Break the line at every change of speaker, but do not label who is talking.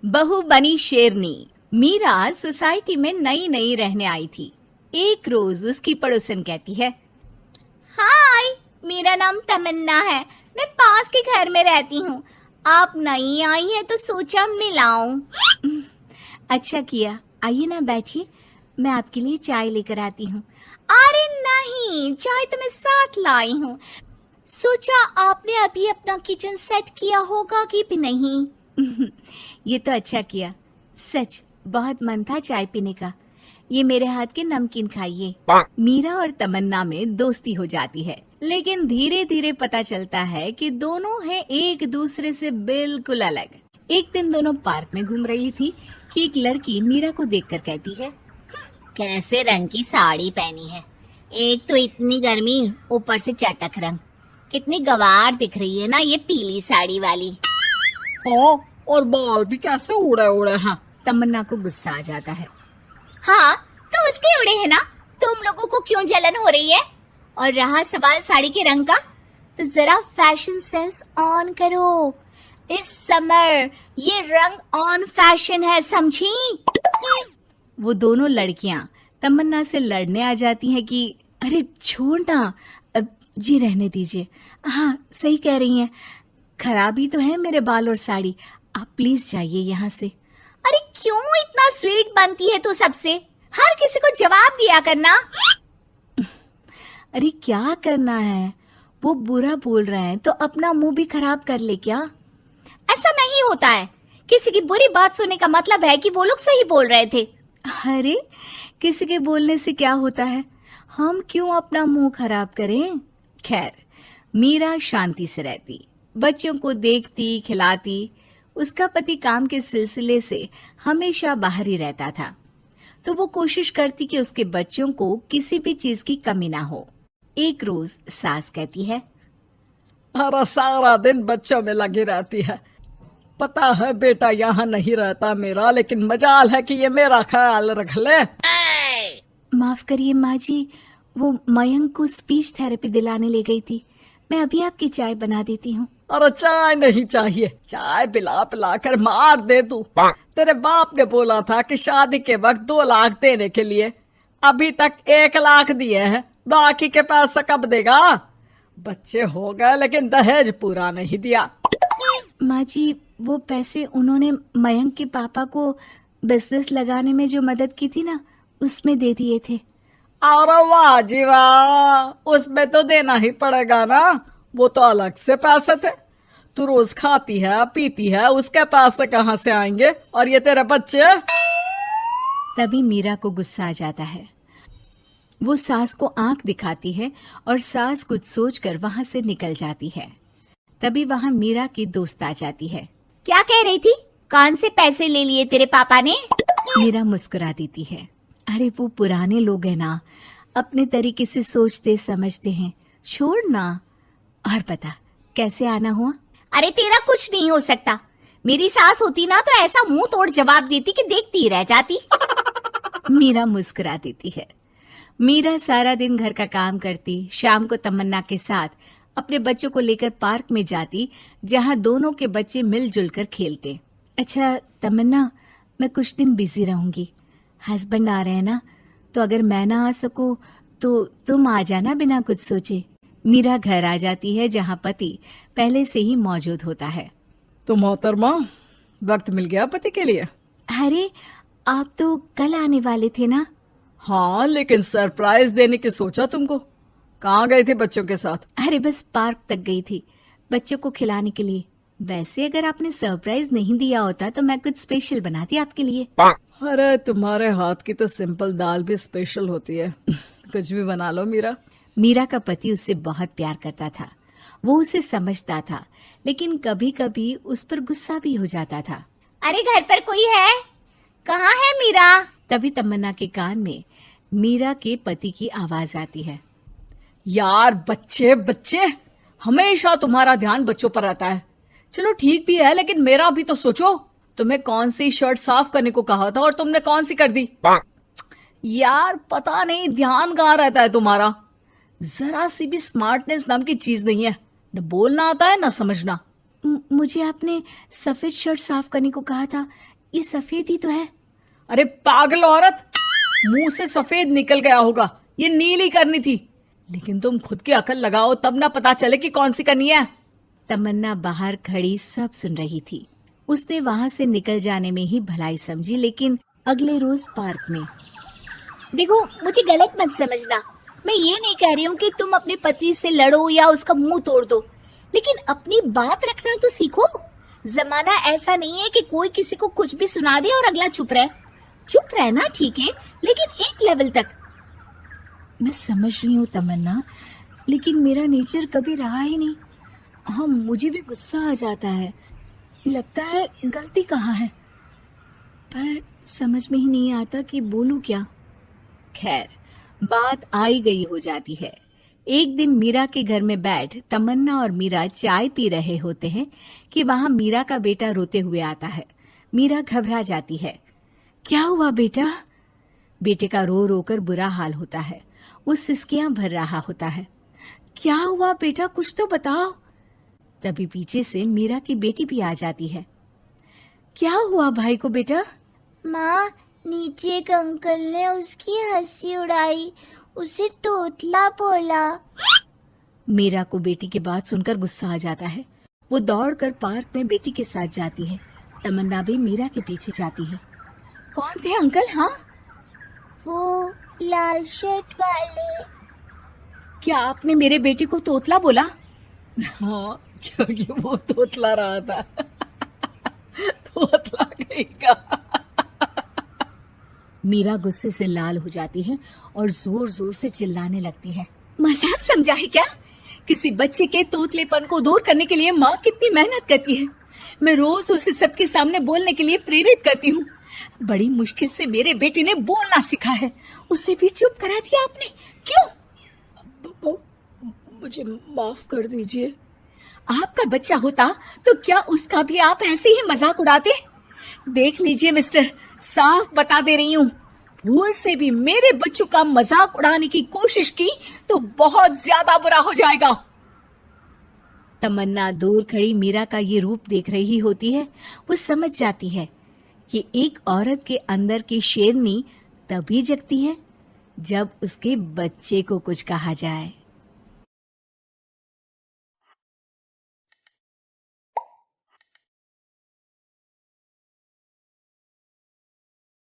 बहू बनी शेरनी। मीरा सोसाइटी में नई नई रहने आई थी। एक रोज उसकी पड़ोसन कहती है, हाय, मेरा नाम तमन्ना है, मैं पास के घर में रहती हूँ। आप नई आई हैं तो सोचा मिलाऊं। अच्छा किया, आइए ना बैठिए, मैं आपके लिए चाय लेकर आती हूँ। अरे नहीं, चाय तो मैं साथ लाई हूँ। सोचा आपने अभी अपना किचन सेट किया होगा कि भी नहीं। ये तो अच्छा किया, सच बहुत मन था चाय पीने का। ये मेरे हाथ के नमकीन खाइए। मीरा और तमन्ना में दोस्ती हो जाती है, लेकिन धीरे धीरे पता चलता है कि दोनों हैं एक दूसरे से बिल्कुल अलग। एक दिन दोनों पार्क में घूम रही थी कि एक लड़की मीरा को देखकर कहती है, कैसे रंग की साड़ी पहनी है, एक तो इतनी गर्मी, ऊपर से चटक रंग, कितनी गवार दिख रही है ना ये पीली साड़ी वाली।
हाँ, और बाल भी कैसे उड़े उड़े हैं।
तमन्ना को गुस्सा आ जाता है। हाँ, तो उसके उड़े हैं ना, तुम लोगों को क्यों जलन हो रही है? और रहा सवाल साड़ी के रंग का, तो जरा फैशन सेंस ऑन करो। इस समर ये रंग ऑन फैशन है, समझी? वो दोनों लड़कियां तमन्ना से लड़ने आ जाती हैं कि अरे छोड़ ना, जी रहने दीजिए। हाँ, सही कह रही हैं, खराबी तो है मेरे बाल और साड़ी, आप प्लीज जाइए यहाँ से। अरे क्यों इतना स्वीट बनती है तू सबसे? हर किसी को जवाब दिया करना। अरे क्या करना है, वो बुरा बोल रहे हैं तो अपना मुंह भी खराब कर ले क्या? ऐसा नहीं होता है, किसी की बुरी बात सुनने का मतलब है कि वो लोग सही बोल रहे थे। अरे किसी के बोलने से क्या होता है, हम क्यों अपना मुंह खराब करें? खैर, मीरा शांति से रहती, बच्चों को देखती खिलाती। उसका पति काम के सिलसिले से हमेशा बाहर ही रहता था, तो वो कोशिश करती कि उसके बच्चों को किसी भी चीज की कमी ना हो। एक रोज सास कहती है,
अरे सारा दिन बच्चों में लगी रहती है। पता है बेटा यहाँ नहीं रहता मेरा, लेकिन मजाल है कि ये मेरा ख्याल रख ले।
माफ करिए माँ जी, वो मयंक को स्पीच थेरेपी दिलाने ले गई थी, मैं अभी आपकी चाय बना देती हूँ।
अरे चाय नहीं चाहिए, चाय पिला पिला कर मार दे तू। तेरे बाप ने बोला था कि शादी के वक्त 2 लाख देने के लिए, अभी तक 1 लाख दिए हैं, बाकी के पैसा कब देगा? बच्चे हो गए लेकिन दहेज पूरा नहीं दिया।
माँ जी, वो पैसे उन्होंने मयंक के पापा को बिजनेस लगाने में जो मदद की थी ना, उसमें दे दिए थे।
अरे वाह जी वाह, उसमें तो देना ही पड़ेगा ना, वो तो अलग से पैसे थे। तू रोज खाती है पीती है, उसके पैसे कहाँ से आएंगे? और ये तेरे बच्चे।
तभी मीरा को गुस्सा आ जाता है। वो सास को आंख दिखाती है और सास कुछ सोचकर वहां से निकल जाती है। तभी वहां मीरा की दोस्त आ जाती है। क्या कह रही थी? कौन से पैसे ले लिए तेरे पापा ने? मीरा मुस्कुरा देती है। अरे वो पुराने लोग हैं ना, अपने तरीके से सोचते समझते हैं, छोड़ ना। और बता कैसे आना हुआ? अरे तेरा कुछ नहीं हो सकता, मेरी सास होती ना तो ऐसा मुंह तोड़ जवाब देती कि देखती ही रह जाती। मीरा मुस्कुरा देती है। मीरा सारा दिन घर का काम करती, शाम को तमन्ना के साथ अपने बच्चों को लेकर पार्क में जाती, जहां दोनों के बच्चे मिलजुल कर खेलते। अच्छा तमन्ना, मैं कुछ दिन बिजी रहूंगी, हस्बैंड आ रहे हैं ना, तो अगर मैं ना आ सकूं तो तुम आ जाना बिना कुछ सोचे। मीरा घर आ जाती है, जहां पति पहले से ही मौजूद होता है।
तो मोहतरमा, वक्त मिल गया पति के लिए?
अरे आप तो कल आने वाले थे ना?
हाँ, लेकिन सरप्राइज देने की सोचा तुमको। कहाँ गए थे बच्चों के साथ?
अरे बस पार्क तक गई थी, बच्चों को खिलाने के लिए। वैसे अगर आपने सरप्राइज नहीं दिया होता तो मैं कुछ स्पेशल बनाती आपके लिए।
अरे तुम्हारे हाथ की तो सिंपल दाल भी स्पेशल होती है। कुछ भी बना लो मीरा।
मीरा का पति उससे बहुत प्यार करता था, वो उसे समझता था, लेकिन कभी कभी उस पर गुस्सा भी हो जाता था। अरे घर पर कोई है? कहाँ है मीरा? तभी तमन्ना के कान में मीरा के पति की आवाज आती है।
यार बच्चे बच्चे, हमेशा तुम्हारा ध्यान बच्चों पर रहता है। चलो ठीक भी है, लेकिन मेरा भी तो सोचो। तुम्हें कौन सी शर्ट साफ करने को कहा था और तुमने कौन सी कर दी? यार पता नहीं ध्यान कहाँ रहता है तुम्हारा। जरा सी भी स्मार्टनेस नाम की चीज नहीं है, न बोलना आता है न समझना।
मुझे आपने सफेद शर्ट साफ करने को कहा था, ये सफेद ही तो है।
अरे पागल औरत, मुंह से सफेद निकल गया होगा, ये नीली करनी थी। लेकिन तुम खुद की अकल लगाओ तब ना पता चले कि कौन सी करनी है।
तमन्ना बाहर खड़ी सब सुन रही थी। उसने वहां से निकल जाने में ही भलाई समझी, लेकिन अगले रोज पार्क में। देखो, मुझे गलत मत समझना, मैं ये नहीं कह रही हूँ कि तुम अपने पति से लड़ो या उसका मुंह तोड़ दो, लेकिन अपनी बात रखना तो सीखो। जमाना ऐसा नहीं है कि कोई किसी को कुछ भी सुना दे और अगला चुप रहे। चुप रहना ठीक है, लेकिन एक लेवल तक। मैं समझ रही हूँ तमन्ना, लेकिन मेरा नेचर कभी रहा ही नहीं। हाँ, मुझे भी गुस्सा आ जाता है, लगता है गलती कहाँ है, पर समझ में ही नहीं आता कि बोलूं क्या। खैर, बात आई गई हो जाती है। एक दिन मीरा के घर में बैठ तमन्ना और मीरा चाय पी रहे होते हैं कि वहां मीरा का बेटा रोते हुए आता है। मीरा घबरा जाती है। क्या हुआ बेटा? बेटे का रो रो कर बुरा हाल होता है, वो सिसकियां भर रहा होता है। क्या हुआ बेटा, कुछ तो बताओ। तभी पीछे से मीरा की बेटी भी आ जाती है। क्या हुआ भाई को बेटा?
माँ, नीचे एक अंकल ने उसकी हंसी उड़ाई, उसे तोतला बोला।
मीरा को बेटी की बात सुनकर गुस्सा आ जाता है। वो दौड़कर पार्क में बेटी के साथ जाती है। तमन्ना भी मीरा के पीछे जाती है। कौन थे अंकल? हाँ,
वो लाल शर्ट वाले।
क्या आपने मेरे बेटे को तोतला बोला?
हाँ, क्योंकि वो तोतला रहा था। तोतला कहेगा।
मीरा गुस्से से लाल हो जाती है और जोर जोर से चिल्लाने लगती है। मजाक समझा है क्या? किसी बच्चे के तोतलेपन को दूर करने के लिए माँ कितनी मेहनत करती है। मैं रोज उसे सबके सामने बोलने के लिए प्रेरित करती हूँ। बड़ी मुश्किल से मेरे बेटे ने बोलना सीखा है, उसे भी चुप करा दिया आपने। क्यों?
मुझे माफ कर दीजिए।
आपका बच्चा होता तो क्या उसका भी आप ऐसे ही मजाक उड़ाते? देख लीजिए मिस्टर, साफ बता दे रही हूँ, भूल से भी मेरे बच्चों का मजाक उड़ाने की कोशिश की तो बहुत ज्यादा बुरा हो जाएगा। तमन्ना दूर खड़ी मीरा का ये रूप देख रही होती है। वो समझ जाती है कि एक औरत के अंदर की शेरनी तभी जगती है जब उसके बच्चे को कुछ कहा जाए।